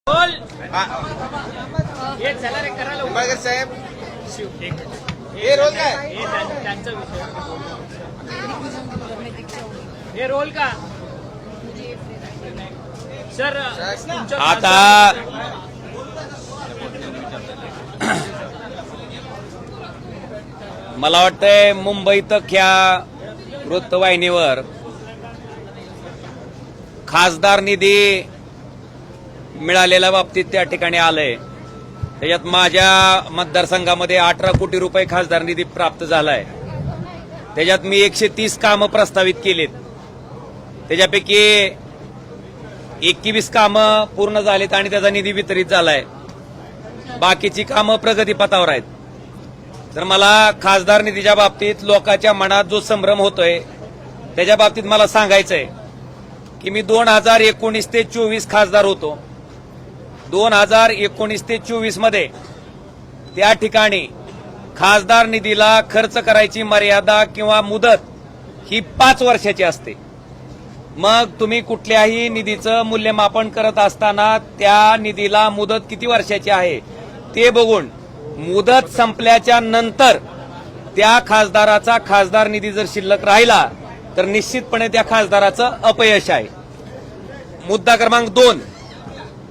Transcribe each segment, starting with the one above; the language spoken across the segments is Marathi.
बोल हे चला रे करायला उंबरकर साहेब एक मिनिट. हे रोल काय हे त्यांचा विषय हे रोल का सर तुमच्या आता मला वाटतंय मुंबईत ख्या वृत्तवाहिनीवर खासदार निधी मिळालेल्या बाबतीत त्या ठिकाणी आलंय. त्याच्यात माझ्या मतदारसंघामध्ये 18 कोटी रुपये खासदार निधी प्राप्त झालाय. त्याच्यात मी 130 कामं प्रस्तावित केलीत. त्याच्यापैकी 21 कामं पूर्ण झालीत आणि त्याचा निधी वितरित झालाय. बाकीची कामं प्रगतीपथावर आहेत. तर मला खासदार निधीच्या बाबतीत लोकांच्या मनात जो संभ्रम होतोय त्याच्या बाबतीत मला सांगायचंय की मी 2019 ते 24 खासदार होतो. 2019 ते 24 मध्ये त्या ठिकाणी खासदार निधीला खर्च करायची मर्यादा किंवा मुदत ही 5 वर्षाची असते. मग तुम्ही कुठल्याही निधीचं मूल्यमापन करत असताना त्या निधीला मुदत किती वर्षाची आहे ते बघून मुदत संपल्याच्या नंतर त्या खासदाराचा खासदार निधी जर शिल्लक राहिला तर निश्चितपणे त्या खासदाराचं अपयश आहे. मुद्दा क्रमांक 2,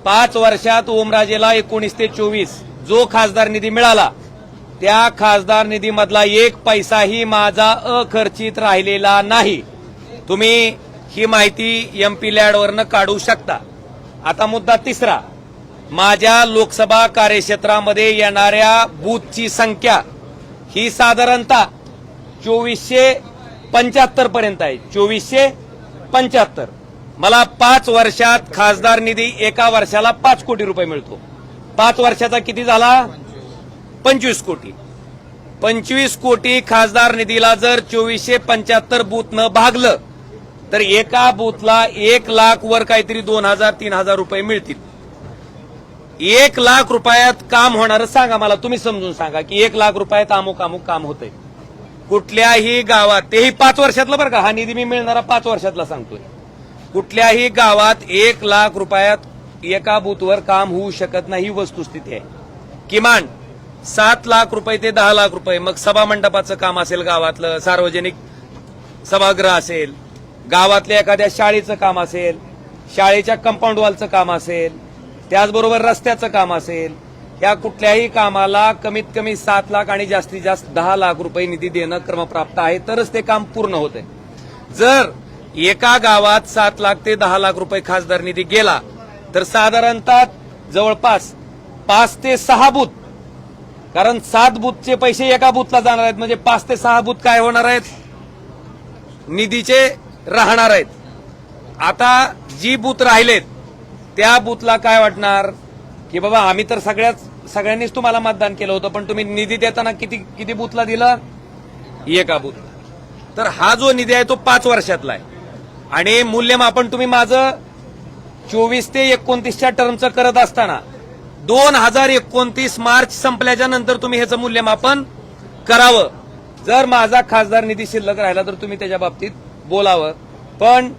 5 वर्षात ओमराजेला 19 ते 24 जो खासदार निधी मिळाला त्या खासदार निधीमधला 1 पैसाही माझा अखर्चित राहिलेला नाही. तुम्ही ही माहिती MP लॅडवरनं काढू शकता. आता मुद्दा 3, माझ्या लोकसभा कार्यक्षेत्रामध्ये येणाऱ्या बूथची संख्या ही साधारणतः 2475 पर्यंत आहे. 2475. मला 5 वर्षात खासदार निधी एका वर्षाला 5 कोटी रुपये मिळतो. 5 वर्षाचा किती झाला? 25 कोटी. 25 कोटी खासदार निधीला जर 2475 बूथनं भागलं तर एका बूथला 1 लाख वर काहीतरी 2000-3000 रुपये मिळतील. 1 लाख रुपयात काम होणारं सांगा मला, तुम्ही समजून सांगा की 1 लाख रुपयात अमुक काम होतंय कुठल्याही गावात. तेही 5 वर्षातलं बरं का, हा निधी मी मिळणारा 5 वर्षातला सांगतोय. कुठल्याही गावात 1 लाख रुपयात एका बूथवर काम होऊ शकत नाही, ही वस्तुस्थिती आहे. किमान 7 लाख रुपये ते 10 लाख रुपये मग सभा मंडपाचं काम असेल, गावातलं सार्वजनिक सभागृह असेल, गावातल्या एखाद्या शाळेचं काम असेल, शाळेच्या कंपाऊंड वॉलचं काम असेल, त्याचबरोबर रस्त्याचं काम असेल, या कुठल्याही कामाला कमीत कमी 7 लाख आणि जास्तीत जास्त 10 लाख रुपये निधी देणं क्रमप्राप्त आहे, तरच ते काम पूर्ण होतंय. जर एका गावात 7 लाख ते 10 लाख रुपये खासदार निधी गेला तर साधारणतः जवळपास 5 ते 6 बूथ, कारण 7 बूथचे पैसे एका बूथला जाणार आहेत, म्हणजे 5 ते 6 बूथ काय होणार आहेत? निधीचे राहणार आहेत. आता जी बूथ राहिलेत त्या बूथला काय वाटणार की बाबा आम्ही तर सगळ्यांनीच तुम्हाला मतदान केलं होतं, पण तुम्ही निधी देताना किती बूथला दिला? एका बूथला. तर हा जो निधी आहे तो 5 वर्षातला आहे आणि मूल्यमापन तुम्ही माझं 24 ते 29च्या टर्मचं करत असताना 2029 मार्च संपल्याच्या नंतर तुम्ही ह्याचं मूल्यमापन करावं. जर माझा खासदार निधी शिल्लक राहिला तर तुम्ही त्याच्या बाबतीत बोलावं, पण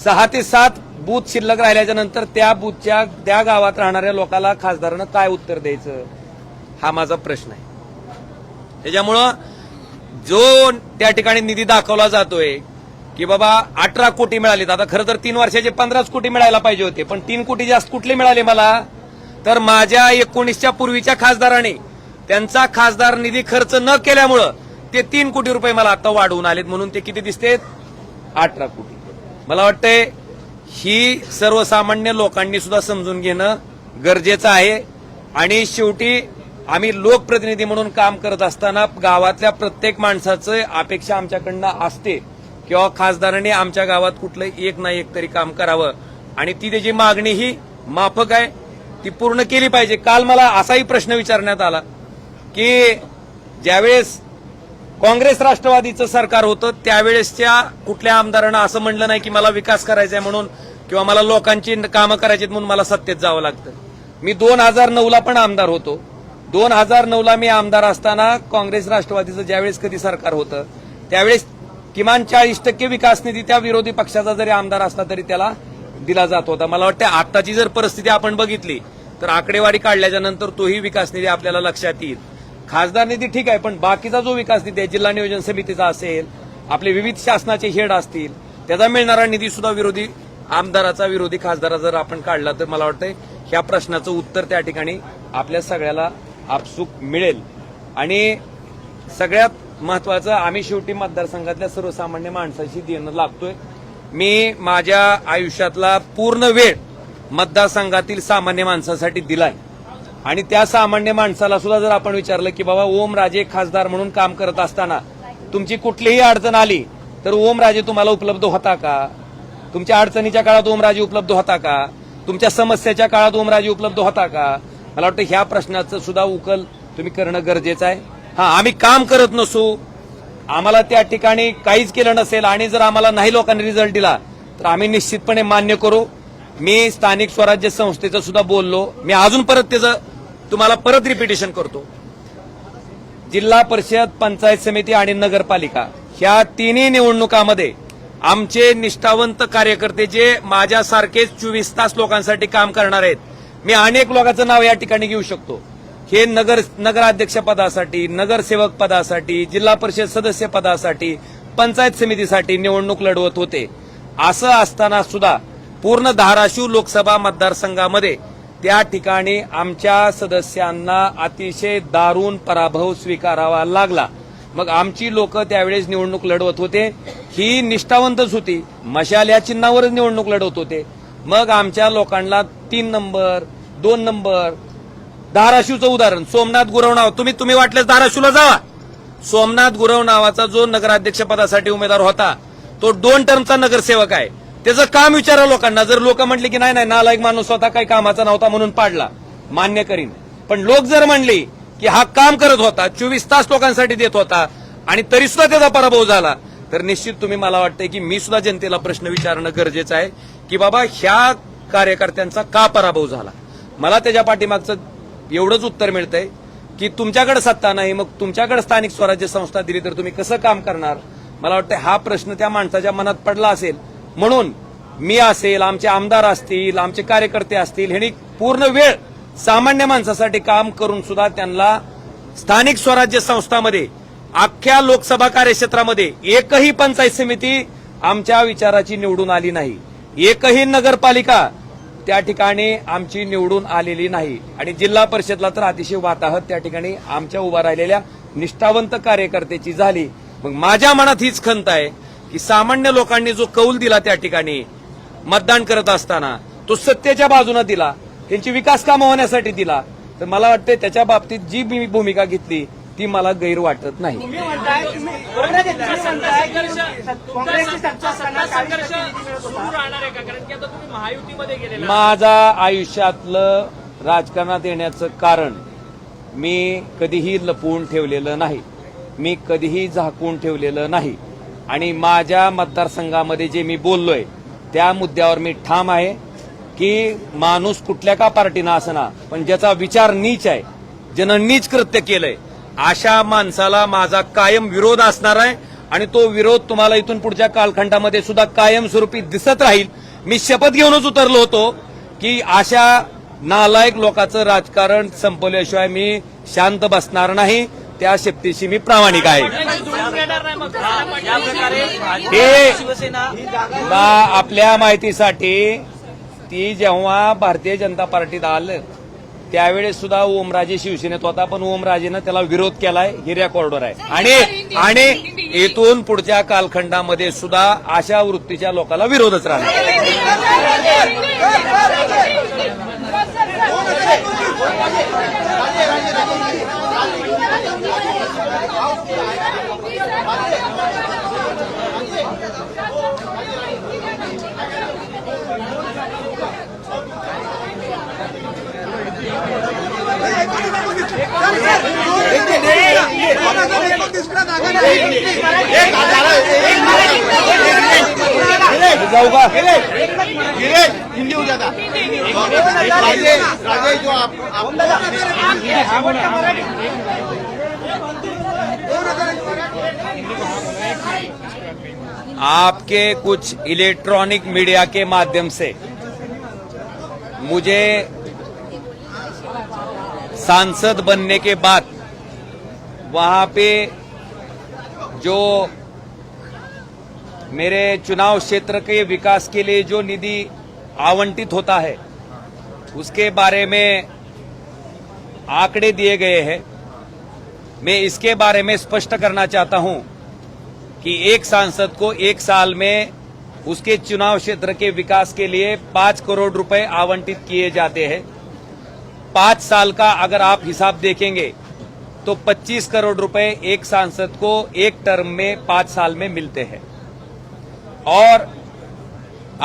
6 ते 7 बूथ शिल्लक राहिल्याच्या नंतर त्या बूथच्या त्या गावात राहणाऱ्या लोकांना खासदारानं काय उत्तर द्यायचं, हा माझा प्रश्न आहे. त्याच्यामुळं जो त्या ठिकाणी निधी दाखवला जातोय की बाबा 18 कोटी मिळालेत, आता खरं तर 3 वर्षाचे 15 कोटी मिळायला पाहिजे होते, पण 3 कोटी जास्त कुठले मिळाले मला? तर माझ्या 19च्या पूर्वीच्या खासदारांनी त्यांचा खासदार निधी खर्च न केल्यामुळं ते 3 कोटी रुपये मला आता वाढवून आलेत, म्हणून ते किती दिसतेत? 18 कोटी. मला वाटतंय ही सर्वसामान्य लोकांनी सुद्धा समजून घेणं गरजेचं आहे. आणि शेवटी आम्ही लोकप्रतिनिधी म्हणून काम करत असताना गावातल्या प्रत्येक माणसाचं अपेक्षा आमच्याकडनं असते किंवा खासदारांनी आमच्या गावात कुठलं एक ना एक तरी काम करावं आणि ती त्याची मागणी ही माफक आहे, ती पूर्ण केली पाहिजे. काल मला असाही प्रश्न विचारण्यात आला की ज्यावेळेस काँग्रेस राष्ट्रवादीचं सरकार होतं त्यावेळेसच्या कुठल्या आमदारांना असं म्हणलं नाही की मला विकास करायचा आहे म्हणून किंवा मला लोकांची कामं करायची म्हणून मला सत्तेत जावं लागतं. मी 2009ला पण आमदार होतो. 2009ला मी आमदार असताना काँग्रेस राष्ट्रवादीचं ज्यावेळेस कधी सरकार होतं त्यावेळेस किमान 40% विकास निधी त्या विरोधी पक्षाचा जरी आमदार असला तरी त्याला दिला जात होता. मला वाटतं आताची जर परिस्थिती आपण बघितली तर आकडेवारी काढल्याच्या नंतर तोही विकास निधी आपल्याला लक्षात येईल. खासदार निधी ठीक आहे, पण बाकीचा जो विकास निधी आहे, जिल्हा नियोजन समितीचा असेल, आपले विविध शासनाचे हेड असतील, त्याचा मिळणारा निधी सुद्धा विरोधी आमदाराचा, विरोधी खासदारा जर आपण काढला तर मला वाटतंय ह्या प्रश्नाचं उत्तर त्या ठिकाणी आपल्या सगळ्याला आपसूक मिळेल. आणि सगळ्यात महत्वाचं, आम्ही शेवटी मतदारसंघातल्या सर्वसामान्य माणसाशी देणं लागतोय. मी माझ्या आयुष्यातला पूर्ण वेळ मतदारसंघातील सामान्य माणसासाठी दिलाय आणि त्या सामान्य माणसाला सुद्धा जर आपण विचारलं की बाबा ओमराजे खासदार म्हणून काम करत असताना तुमची कुठलीही अडचण आली तर ओमराजे तुम्हाला उपलब्ध होता का? तुमच्या अडचणीच्या काळात ओमराजे उपलब्ध होता का? तुमच्या समस्याच्या काळात ओमराजे उपलब्ध होता का? मला वाटतं ह्या प्रश्नाचं सुद्धा उकल तुम्ही करणं गरजेचं आहे. आम्ही काम करत नसू, आम्हाला त्या ठिकाणी काहीच केलं नसेल आणि जर आम्हाला नाही लोकांनी रिझल्ट दिला तर आम्ही निश्चितपणे मान्य करू. मी स्थानिक स्वराज्य संस्थेचं सुद्धा बोललो, मी अजून परत त्याचं तुम्हाला परत रिपिटेशन करतो. जिल्हा परिषद, पंचायत समिती आणि नगरपालिका ह्या तिन्ही निवडणुकामध्ये आमचे निष्ठावंत कार्यकर्ते जे माझ्यासारखेच 24 तास लोकांसाठी काम करणार आहेत, मी अनेक लोकांचं नाव या ठिकाणी घेऊ शकतो. हे नगराध्यक्ष पदासाठी, नगरसेवक पदासाठी, जिल्हा परिषद सदस्य पदासाठी, पंचायत समितीसाठी निवडणूक लढवत होते. असं असताना सुद्धा पूर्ण धाराशिव लोकसभा मतदारसंघामध्ये त्या ठिकाणी आमच्या सदस्यांना अतिशय दारुण पराभव स्वीकारावा लागला. मग आमची लोक त्यावेळेस निवडणूक लढवत होते, ही निष्ठावंतच होती, मशाल या चिन्हावरच निवडणूक लढवत होते. मग आमच्या लोकांना 3 नंबर 2 नंबर, धाराशिवचं उदाहरण, सोमनाथ गुरव नाव, तुम्ही वाटल्यास धाराशिवला जावा. सोमनाथ गुरव नावाचा जो नगराध्यक्ष पदासाठी उमेदवार होता तो 2 टर्मचा नगरसेवक आहे. त्याचं काम विचारा लोकांना. जर लोक म्हटले की नाही नालायक माणूस होता, काही कामाचा नव्हता म्हणून पाडला, मान्य करीन. पण लोक जर म्हणले की हा काम करत होता, 24 तास लोकांसाठी देत होता आणि तरी सुद्धा त्याचा पराभव झाला, तर निश्चित तुम्ही, मला वाटतंय की मी सुद्धा जनतेला प्रश्न विचारणं गरजेचं आहे की बाबा ह्या कार्यकर्त्यांचा का पराभव झाला. मला त्याच्या पाठीमागचं एवढंच उत्तर मिळतंय की तुमच्याकडे सत्ता नाही, मग तुमच्याकडे स्थानिक स्वराज्य संस्था दिली तर तुम्ही कसं काम करणार. मला वाटतं हा प्रश्न त्या माणसाच्या मनात पडला असेल, म्हणून मी असेल, आमचे आमदार असतील, आमचे कार्यकर्ते असतील, ह्यांनी पूर्ण वेळ सामान्य माणसासाठी काम करून सुद्धा त्यांना स्थानिक स्वराज्य संस्थांमध्ये अख्ख्या लोकसभा कार्यक्षेत्रामध्ये एकही पंचायत समिती आमच्या विचाराची निवडून आली नाही, एकही नगरपालिका त्या ठिकाणी आमची निवडून आलेली नाही आणि जिल्हा परिषदला तर अतिशय वाताहत त्या ठिकाणी आमच्या उभा राहिलेल्या निष्ठावंत कार्यकर्त्याची झाली. मग माझ्या मनात हीच खंत आहे की सामान्य लोकांनी जो कौल दिला त्या ठिकाणी मतदान करत असताना तो सत्तेच्या बाजूने दिला, त्यांची विकास कामं होण्यासाठी दिला, तर मला वाटतं त्याच्या बाबतीत जी मी भूमिका घेतली ती मला गैर वाटत नाही. माझा आयुष्यातलं राजकारणात येण्याचं कारण मी कधीही लपवून ठेवलेलं नाही, मी कधीही झाकून ठेवलेलं नाही आणि माझ्या मतदारसंघामध्ये जे मी बोललोय त्या मुद्द्यावर मी ठाम आहे की माणूस कुठल्या का पार्टीनं असना, पण ज्याचा विचार नीच आहे, ज्यानं नीच कृत्य केलंय, अशा माणसाला माझा कायम विरोध असणार आहे आणि तो विरोध तुम्हाला इथून पुढच्या कालखंडामध्ये सुद्धा कायमस्वरूपी दिसत राहील. मी शपथ घेऊनच उतरलो होतो की अशा नालायक लोकांचं राजकारण संपवल्याशिवाय मी शांत बसणार नाही. त्या शक्तीशी मी प्रामाणिक आहे. आपल्या माहितीसाठी ती जेव्हा भारतीय जनता पार्टीत आलं त्यावेळेस सुद्धा ओमराजे शिवसेनेत होता, पण ओमराजेनं त्याला विरोध केलाय, हे रेकॉर्डवर आहे आणि इथून पुढच्या कालखंडामध्ये सुद्धा अशा वृत्तीच्या लोकांना विरोधच राहणार. जाऊ का हिंदी हो जाता आपके कुछ इलेक्ट्रॉनिक मीडिया के माध्यम से मुझे सांसद बनने के बाद वहां पे जो मेरे चुनाव क्षेत्र के विकास के लिए जो निधि आवंटित होता है उसके बारे में आंकड़े दिए गए हैं। मैं इसके बारे में स्पष्ट करना चाहता हूं कि एक सांसद को एक साल में उसके चुनाव क्षेत्र के विकास के लिए 5 करोड़ रुपए आवंटित किए जाते हैं। 5 साल का अगर आप हिसाब देखेंगे तो 25 करोड़ रुपए एक सांसद को एक टर्म में 5 साल में मिलते हैं और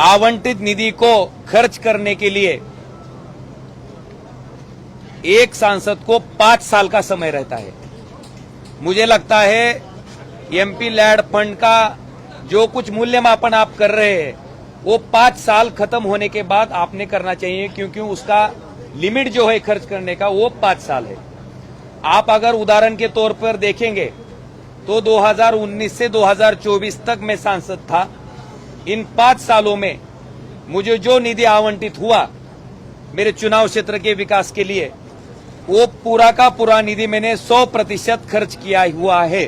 आवंटित निधि को खर्च करने के लिए एक सांसद को 5 साल का समय रहता है। मुझे लगता है एमपी लैड फंड का जो कुछ मूल्यमापन आप कर रहे हैं वो 5 साल खत्म होने के बाद आपने करना चाहिए, क्योंकि उसका लिमिट जो है खर्च करने का वो 5 साल है। आप अगर उदाहरण के तौर पर देखेंगे तो 2019 से 2024 तक मैं सांसद था। इन 5 सालों में मुझे जो निधि आवंटित हुआ मेरे चुनाव क्षेत्र के विकास के लिए वो पूरा का पूरा निधि मैंने 100% खर्च किया हुआ है।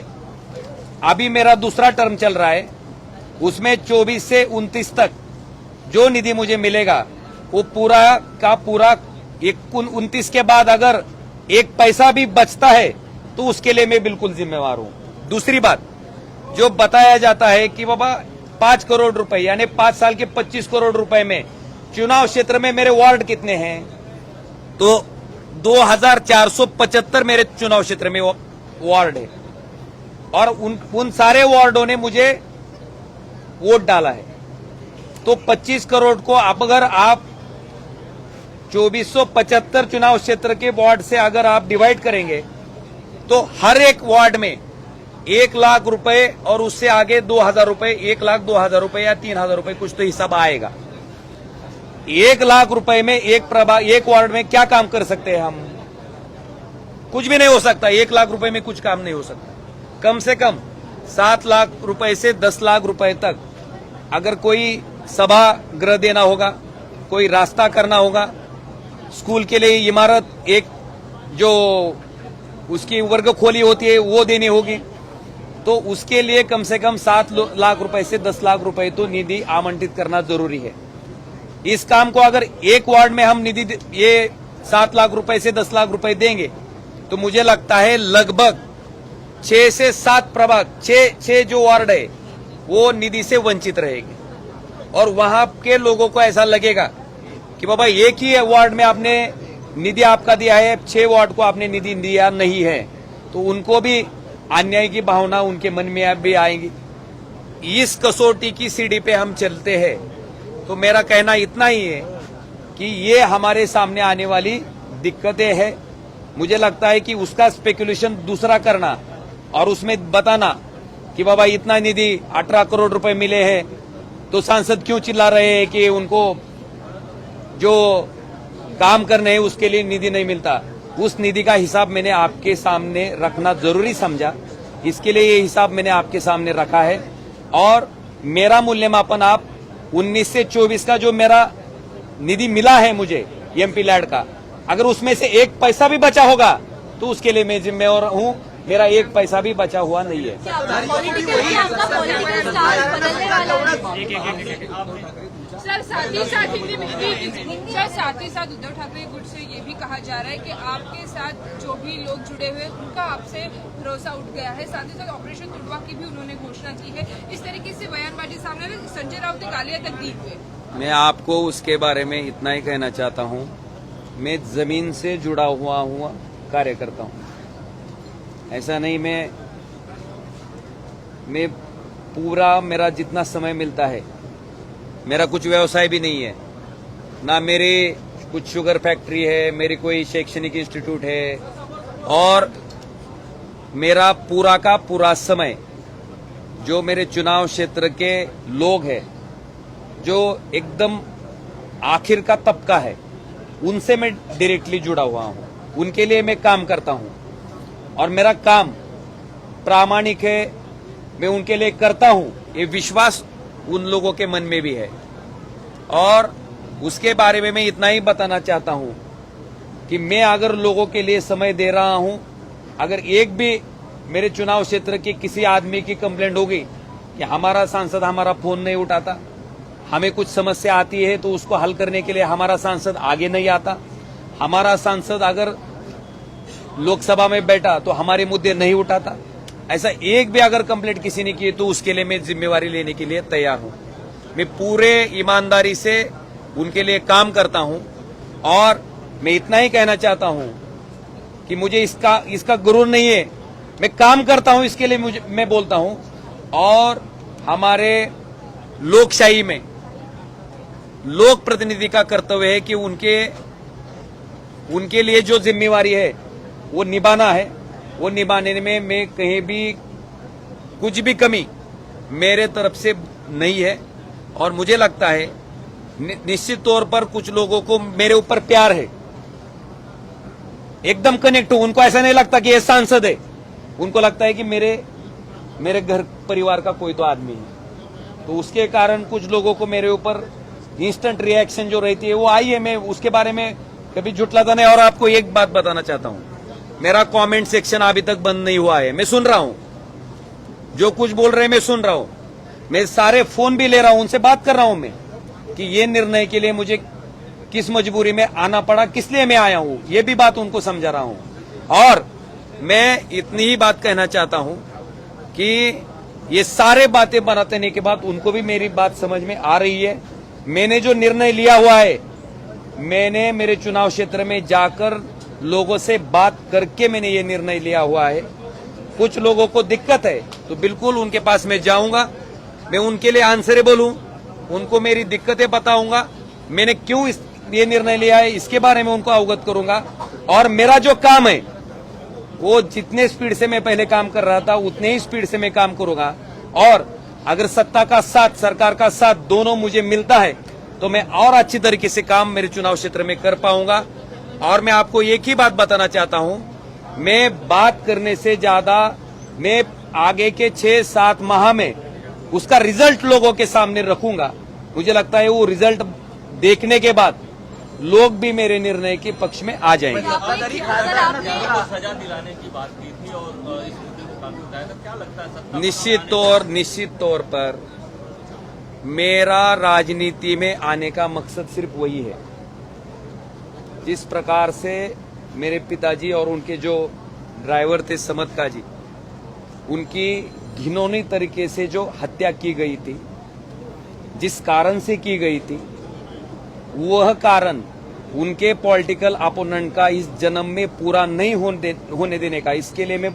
अभी मेरा दूसरा टर्म चल रहा है, उसमें 24 से 29 तक जो निधि मुझे मिलेगा वो पूरा का पूरा 29 के बाद अगर एक पैसा भी बचता है तो उसके लिए मैं बिल्कुल जिम्मेवार हूं। दूसरी बात, जो बताया जाता है कि बाबा 5 करोड़ रुपए यानी 5 साल के 25 करोड़ रुपए में चुनाव क्षेत्र में मेरे वार्ड कितने हैं, तो 2475 मेरे चुनाव क्षेत्र में वार्ड है और उन सारे वार्डों ने मुझे वोट डाला है। तो 25 करोड़ को अगर आप 2475 चुनाव क्षेत्र के वार्ड से अगर आप डिवाइड करेंगे तो हर एक वार्ड में 1 लाख रुपए और उससे आगे 2000 रुपए, 1 लाख 2000 रुपए या 3000 रुपए कुछ तो हिसाब आएगा। 1 लाख रुपए में एक वार्ड में क्या काम कर सकते हैं हम? कुछ भी नहीं हो सकता। 1 लाख रुपए में कुछ काम नहीं हो सकता। कम से कम 7 लाख रुपए से 10 लाख रुपए तक अगर कोई सभागृह देना होगा, कोई रास्ता करना होगा, स्कूल के लिए इमारत एक जो उसकी वर्ग खोली होती है वो देनी होगी, तो उसके लिए कम से कम 7 लाख रुपए से 10 लाख रुपए तो निधि आवंटित करना जरूरी है। इस काम को अगर एक वार्ड में हम निधि ये 7 लाख रुपए से 10 लाख रुपए देंगे तो मुझे लगता है लगभग 6 से 7 प्रभाग 6 जो वार्ड है वो निधि से वंचित रहेंगे और वहां के लोगों को ऐसा लगेगा कि बाबा एक ही वार्ड में आपने निधि आपका दिया है, 6 वार्ड को आपने निधि दिया नहीं है, तो उनको भी अन्याय की भावना उनके मन में भी आएगी। इस कसौटी की सीढ़ी पे हम चलते हैं। तो मेरा कहना इतना ही है कि ये हमारे सामने आने वाली दिक्कतें हैं। मुझे लगता है कि उसका स्पेकुलेशन दूसरा करना और उसमें बताना कि बाबा इतना निधि 18 करोड़ रुपए मिले हैं तो सांसद क्यों चिल्ला रहे हैं कि उनको जो काम करने हैं उसके लिए निधि नहीं मिलता। उस निधि का हिसाब मैंने आपके सामने रखना जरूरी समझा, इसके लिए ये हिसाब मैंने आपके सामने रखा है। और मेरा मूल्यमापन आप 19 से 24 का जो मेरा निधि मिला है मुझे एमपी लैड का, अगर उसमें से 1 पैसा भी बचा होगा तो उसके लिए मैं जिम्मेवार हूं। मेरा 1 पैसा भी बचा हुआ नहीं है। सर साथ ही साथ उद्धव ठाकरे गुट से ये भी कहा जा रहा है कि आपके साथ जो भी लोग जुड़े हुए उनका आपसे भरोसा उठ गया है। साथ ही साथ ऑपरेशन तुड़वा की भी उन्होंने घोषणा की है। इस तरीके से बयानबाजी सामने आ रही, संजय राउत ने गालियां तक दी हुई। मैं आपको उसके बारे में इतना ही कहना चाहता हूं, मैं जमीन से जुड़ा हुआ कार्यकर्ता हूं। ऐसा नहीं मैं पूरा मेरा जितना समय मिलता है, मेरा कुछ व्यवसाय भी नहीं है, ना मेरी कुछ शुगर फैक्ट्री है, मेरी कोई शैक्षणिक इंस्टीट्यूट है, और मेरा पूरा का पूरा समय जो मेरे चुनाव क्षेत्र के लोग हैं, जो एकदम आखिर का तबका है, उनसे मैं डायरेक्टली जुड़ा हुआ हूं, उनके लिए मैं काम करता हूं और मेरा काम प्रामाणिक है, मैं उनके लिए करता हूं, ये विश्वास उन लोगों के मन में भी है। और उसके बारे में मैं इतना ही बताना चाहता हूं कि मैं अगर लोगों के लिए समय दे रहा हूं, अगर एक भी मेरे चुनाव क्षेत्र के किसी आदमी की कंप्लेंट होगी कि हमारा सांसद हमारा फोन नहीं उठाता, हमें कुछ समस्या आती है तो उसको हल करने के लिए हमारा सांसद आगे नहीं आता, हमारा सांसद अगर लोकसभा में बैठा तो हमारे मुद्दे नहीं उठाता, ऐसा एक भी अगर कंप्लेंट किसी ने की तो उसके लिए मैं जिम्मेवारी लेने के लिए तैयार हूं। मैं पूरे ईमानदारी से उनके लिए काम करता हूं और मैं इतना ही कहना चाहता हूं कि मुझे इसका गुरूर नहीं है, मैं काम करता हूं, इसके लिए मैं बोलता हूं। और हमारे लोकशाही में लोक प्रतिनिधि का कर्तव्य है कि उनके लिए जो जिम्मेवारी है वो निभाना है। वो निभाने में मैं कहीं भी कुछ भी कमी मेरे तरफ से नहीं है। और मुझे लगता है निश्चित तौर पर कुछ लोगों को मेरे ऊपर प्यार है, एकदम कनेक्ट हो, उनको ऐसा नहीं लगता कि ये सांसद है, उनको लगता है कि मेरे घर परिवार का कोई तो आदमी है। तो उसके कारण कुछ लोगों को मेरे ऊपर इंस्टेंट रिएक्शन जो रहती है वो आई है। मैं उसके बारे में कभी झुटलाता नहीं। और आपको एक बात बताना चाहता हूं, मेरा कमेंट सेक्शन अभी तक बंद नहीं हुआ है, मैं सुन रहा हूं, जो कुछ बोल रहे हैं मैं सुन रहा हूं, मैं सारे फोन भी ले रहा हूं, उनसे बात कर रहा हूं मैं कि ये निर्णय के लिए मुझे किस मजबूरी में आना पड़ा, किस लिए मैं आया हूं, ये भी बात उनको समझा रहा हूं। और मैं इतनी ही बात कहना चाहता हूं कि ये सारे बातें बनाने के बाद उनको भी मेरी बात समझ में आ रही है। मैंने जो निर्णय लिया हुआ है, मैंने मेरे चुनाव क्षेत्र में जाकर लोगों से बात करके मैंने ये निर्णय लिया हुआ है। कुछ लोगों को दिक्कत है तो बिल्कुल उनके पास मैं जाऊंगा, मैं उनके लिए आंसरेबल हूं, उनको मेरी दिक्कतें बताऊंगा, मैंने क्यों ये निर्णय लिया है इसके बारे में उनको अवगत करूंगा। और मेरा जो काम है वो जितने स्पीड से मैं पहले काम कर रहा था उतने ही स्पीड से मैं काम करूंगा। और अगर सत्ता का साथ, सरकार का साथ दोनों मुझे मिलता है तो मैं और अच्छी तरीके से काम मेरे चुनाव क्षेत्र में कर पाऊंगा। और मैं आपको एक ही बात बताना चाहता हूं, मैं बात करने से ज्यादा मैं आगे के 6-7 माह में उसका रिजल्ट लोगों के सामने रखूंगा। मुझे लगता है वो रिजल्ट देखने के बाद लोग भी मेरे निर्णय के पक्ष में आ जाएंगे। सजा दिलाने की बात की थी और इस मुद्दे को काफी उठाया था, क्या लगता है सत्ता निश्चित तौर पर मेरा राजनीति में आने का मकसद सिर्फ वही है। जिस प्रकार से मेरे पिताजी और उनके जो ड्राइवर थे समत जी, उनकी घिनौनी तरीके से जो हत्या की गई थी, जिस कारण से की गई थी, वह कारण उनके पॉलिटिकल अपोनेंट का इस जन्म में पूरा नहीं होने देने का, इसके लिए मैं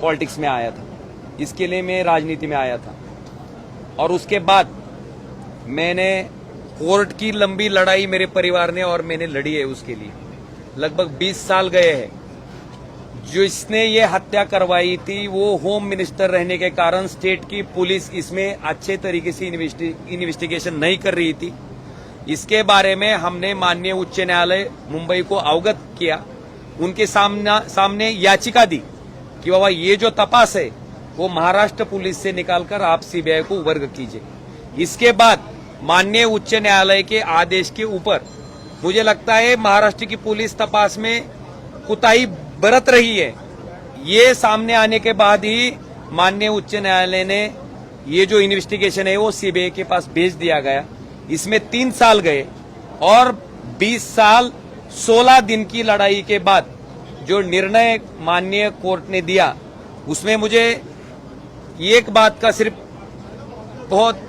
पॉलिटिक्स में आया था, इसके लिए मैं राजनीति में आया था। और उसके बाद मैंने कोर्ट की लंबी लड़ाई मेरे परिवार ने और मैंने लड़ी है, उसके लिए लगभग 20 साल गए हैं। जिसने ये हत्या करवाई थी वो होम मिनिस्टर रहने के कारण स्टेट की पुलिस इसमें अच्छे तरीके से इन्वेस्टिगेशन नहीं कर रही थी। इसके बारे में हमने माननीय उच्च न्यायालय मुंबई को अवगत किया, उनके सामने याचिका दी कि बाबा ये जो तपास है वो महाराष्ट्र पुलिस से निकालकर आप सीबीआई को वर्ग कीजिए। इसके बाद माननीय उच्च न्यायालय के आदेश के ऊपर मुझे लगता है महाराष्ट्र की पुलिस तपास में कुताही बरत रही है। ये सामने आने के बाद ही माननीय उच्च न्यायालय ने ये जो इन्वेस्टिगेशन है वो सीबीआई के पास भेज दिया गया। इसमें 3 साल गए और 20 साल 16 दिन की लड़ाई के बाद जो निर्णय माननीय कोर्ट ने दिया उसमें मुझे एक बात का सिर्फ बहुत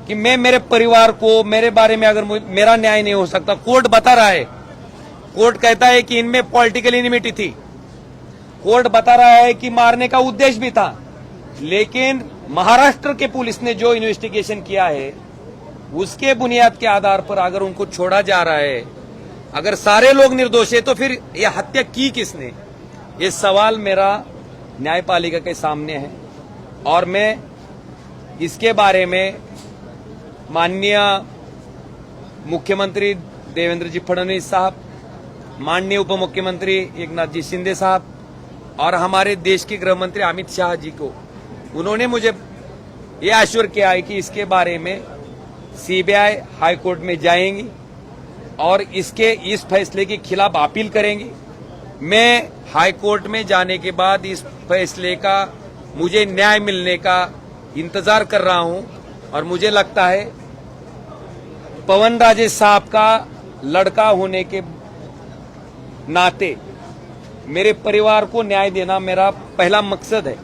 कि मैं मेरे परिवार को, मेरे बारे में अगर मेरा न्याय नहीं हो सकता, कोर्ट बता रहा है, कोर्ट कहता है कि इनमें पॉलिटिकल इनिमिटी थी, कोर्ट बता रहा है कि मारने का उद्देश्य भी था, लेकिन महाराष्ट्र के पुलिस ने जो इन्वेस्टिगेशन किया है उसके बुनियाद के आधार पर अगर उनको छोड़ा जा रहा है, अगर सारे लोग निर्दोष है तो फिर यह हत्या की किसने? ये सवाल मेरा न्यायपालिका के सामने है। और मैं इसके बारे में माननीय मुख्यमंत्री देवेंद्र जी फडणवीस साहब, माननीय उप मुख्यमंत्री एकनाथ जी शिंदे साहब और हमारे देश के गृह मंत्री अमित शाह जी को, उन्होंने मुझे ये आश्वस्त किया है कि इसके बारे में सीबीआई हाई कोर्ट में जाएंगी और इसके इस फैसले के खिलाफ अपील करेंगे। मैं हाई कोर्ट में जाने के बाद इस फैसले का मुझे न्याय मिलने का इंतजार कर रहा हूं और मुझे लगता है पवन राजेश साहब का लड़का होने के नाते मेरे परिवार को न्याय देना मेरा पहला मकसद है।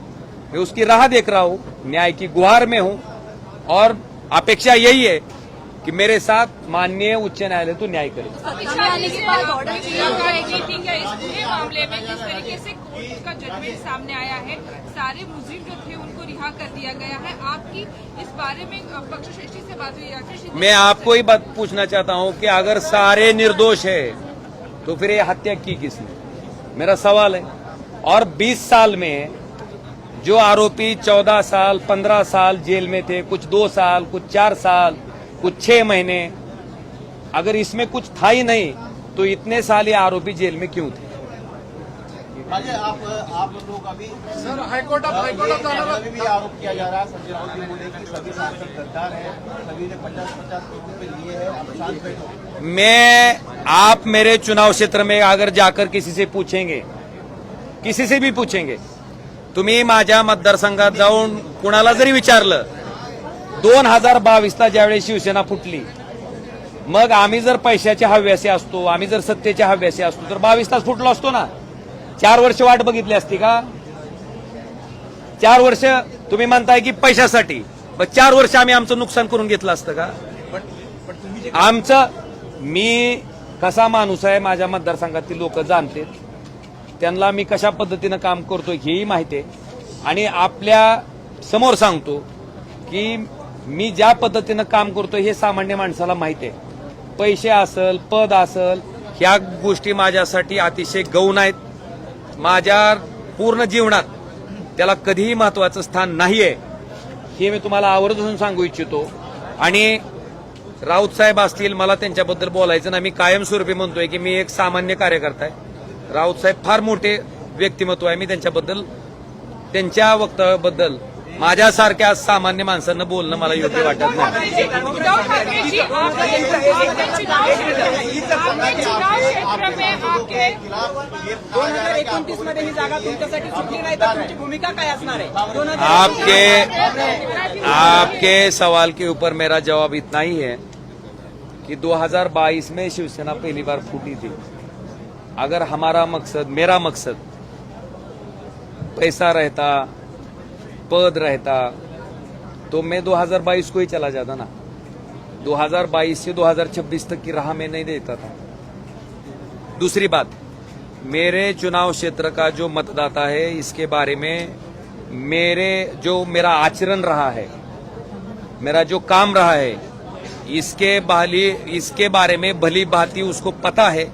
मैं उसकी राह देख रहा हूं, न्याय की गुहार में हूं और अपेक्षा यही है कि मेरे साथ माननीय उच्च न्यायालय तो न्याय करे। इस पूरे मामले में जिस तरीके से कोर्ट का जजमेंट सामने आया है, सारे मुलजिम जो थे उनको रिहा कर दिया गया है, आपकी इस बारे में पक्षश्रेष्ठी से बात हुई है? मैं आपको ही बात पूछना चाहता हूं कि अगर सारे निर्दोष है तो फिर ये हत्या की किसने, मेरा सवाल है। और 20 साल में जो आरोपी 14 साल 15 साल जेल में थे, कुछ 2 साल, कुछ 4 साल, कुछ 6 महीने, अगर इसमें कुछ था ही नहीं तो इतने साल ये आरोपी जेल में क्यों थे? आप लोग अभी सर हाईकोर्ट ऑफ भी आरोप किया जा रहा है। संजय राउत भी बोले कि सभी सांसद गद्दार हैं, सभी ने 50-50 करोड़ रुपए लिए हैं। अब शांत बैठो। मैं आप मेरे चुनाव क्षेत्र में अगर जाकर किसी से पूछेंगे, किसी से भी पूछेंगे, तुम्ही माझ्या मतदारसंघात जाऊन कुणाला जरी विचारलं 2022ला ज्यावेळी शिवसेना फुटली, मग आम्ही जर पैशाचे हव्यासी असतो, आम्ही जर सत्तेचे हव्यासी असतो तर 22लाच फुटलो असतो ना। 4 वर्ष वाट बघितली असती का? 4 वर्ष तुम्ही म्हणताय की पैशासाठी, मग 4 वर्ष आम्ही आमचं नुकसान करून घेतलं असतं का? आमचं, मी कसा माणूस आहे माझ्या मतदारसंघातील लोक जाणते, त्यांना मी कशा पद्धतीनं काम करतोय हेही माहिती आहे आणि आपल्या समोर सांगतो की मी ज्या पद्धतीनं काम करतोय हे सामान्य माणसाला माहिती आहे। पैसे असेल, पद असेल, ह्या गोष्टी माझ्यासाठी अतिशय गौण आहेत। माझ्या पूर्ण जीवनात त्याला कधीही महत्वाचं स्थान नाहीये, हे मी तुम्हाला आवर्जून सांगू इच्छितो। आणि राऊत साहेब असतील, मला त्यांच्याबद्दल बोलायचं नाही, मी कायमस्वरूपी म्हणतोय की मी एक सामान्य कार्यकर्ता आहे। राऊत साहेब फार मोठे व्यक्तिमत्व आहे, मी त्यांच्याबद्दल, त्यांच्या वक्तव्याबद्दल माझ्यासारख्या सामान्य माणसांना बोलणं मला योग्य वाटत नाही। उद्धव ठाकरे जी, आपके चुनाव क्षेत्र में आपके 2029 मध्ये ही जागा तुमच्यासाठी सुटली नाही तर तुमची भूमिका काय असणार आहे? आपके सवाल के ऊपर मेरा जवाब इतना ही है कि 2022 में शिवसेना पहली बार फूटी थी। अगर हमारा मकसद, मेरा मकसद पैसा रहता, पद रहता, तो मैं 2022 को ही चला जाता ना। 2022 से 2026 तक की राह में नहीं देता था। दूसरी बात, मेरे चुनाव क्षेत्र का जो मतदाता है, इसके बारे में मेरा आचरण रहा है, मेरा जो काम रहा है, इसके बारे में भली भांति उसको पता है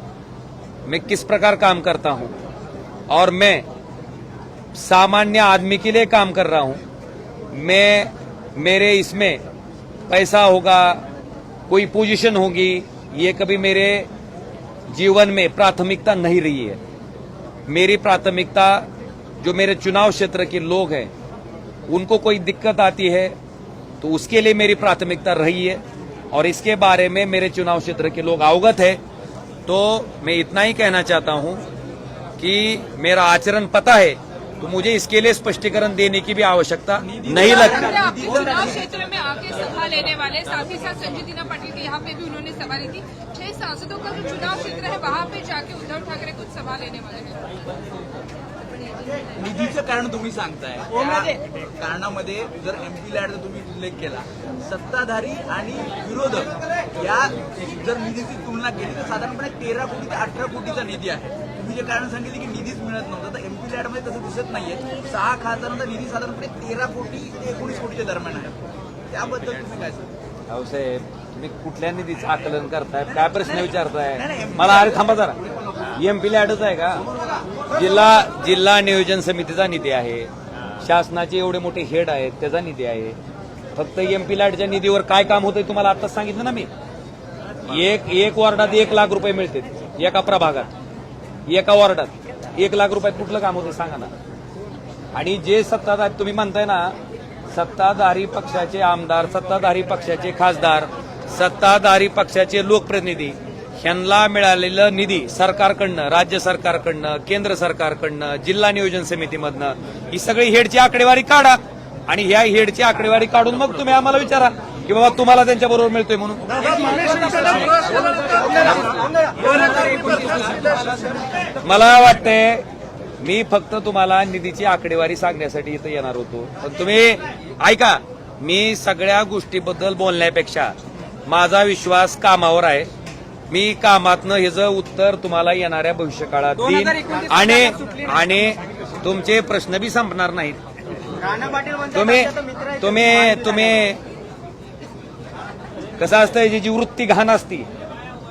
मैं किस प्रकार काम करता हूं और मैं सामान्य आदमी के लिए काम कर रहा हूं। मेरे इसमें पैसा होगा, कोई पोजीशन होगी, ये कभी मेरे जीवन में प्राथमिकता नहीं रही है। मेरी प्राथमिकता जो मेरे चुनाव क्षेत्र के लोग हैं, उनको कोई दिक्कत आती है तो उसके लिए मेरी प्राथमिकता रही है और इसके बारे में मेरे चुनाव क्षेत्र के लोग अवगत है। तो मैं इतना ही कहना चाहता हूं कि मेरा आचरण पता है, तो मुझे इसके लिए स्पष्टीकरण देने की भी आवश्यकता नहीं लगती। आपके चुनाव क्षेत्र में आके सभा लेने वाले, साथ ही साथ संजय दीना पाटिल के यहाँ पे भी उन्होंने सभा ली थी। 6 सांसदों का जो चुनाव क्षेत्र है वहाँ पे जाके उद्धव ठाकरे कुछ सभा लेने वाले हैं। निधीचं कारण तुम्ही सांगताय, त्या कारणामध्ये जर एमपी लॅडचा तुम्ही उल्लेख केला, सत्ताधारी आणि विरोधक या जर निधीची तुलना केली तर साधारणपणे 13 कोटी ते 18 कोटीचा निधी आहे। तुम्ही जे कारण सांगितले की निधीच मिळत नव्हता, तर एमपी लॅडमध्ये तसं दिसत नाहीये। 6 खासदारांचा निधी साधारणपणे 13 कोटी ते 19 कोटीच्या दरम्यान आहे। त्याबद्दल तुम्ही काय सांगता? साहेब, तुम्ही कुठल्या निधीचं आकलन करताय, काय प्रश्न विचारताय मला? अरे थांबा जरा, एमपी लॅडच आहे का? जिल्हा नियोजन समितीचा निधी आहे, शासनाचे एवढे मोठे हेड आहेत त्याचा निधी आहे। फक्त एमपी लॅडच्या निधीवर काय काम होतंय तुम्हाला आताच सांगितलं ना मी। एक वॉर्डात 1 लाख रुपये मिळते, एका प्रभागात, एका वॉर्डात 1 लाख रुपयात कुठलं काम होतं सांगा ना। आणि जे सत्ताधारी तुम्ही म्हणताय ना, सत्ताधारी पक्षाचे आमदार, सत्ताधारी पक्षाचे खासदार, सत्ताधारी पक्षाचे लोकप्रतिनिधी, ह्यांना मिळालेलं निधी सरकारकडनं, राज्य सरकारकडनं, केंद्र सरकारकडनं, जिल्हा नियोजन समितीमधनं ही सगळी हेडची आकडेवारी काढा आणि ह्या हेडची आकडेवारी काढून मग तुम्ही आम्हाला विचारा की बाबा तुम्हाला त्यांच्या बरोबर मिळतोय म्हणून. मला वाटतंय मी फक्त तुम्हाला निधीची आकडेवारी सांगण्यासाठी इथं येणार होतो, पण तुम्ही ऐका, मी सगळ्या गोष्टीबद्दल बोलण्यापेक्षा माझा विश्वास कामावर आहे. मी कामातनं ह्याचं उत्तर तुम्हाला येणाऱ्या भविष्यकाळात देईन आणि तुमचे प्रश्न बी संपणार नाहीत. तुम्ही कसं असतंय, ज्याची वृत्ती घाण असती,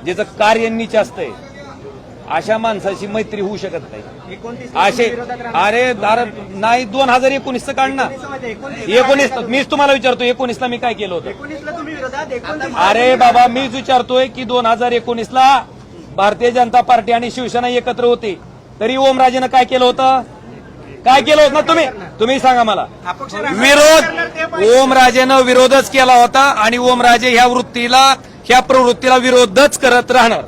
ज्याचं कार्य नीच असतंय, अशा माणसाची मैत्री होऊ शकत नाही. असे अरे नाही 2019चं काढ ना. 19 मीच तुम्हाला विचारतो 19ला मी काय केलं होतं? अरे बाबा मीच विचारतोय की 2019ला भारतीय जनता पार्टी आणि शिवसेना एकत्र होते, तरी ओमराजेनं काय केलं होतं? काय केलं होतं ना तुम्ही सांगा मला. ओमराजेनं विरोधच केला होता आणि ओमराजे ह्या प्रवृत्तीला विरोधच करत राहणार.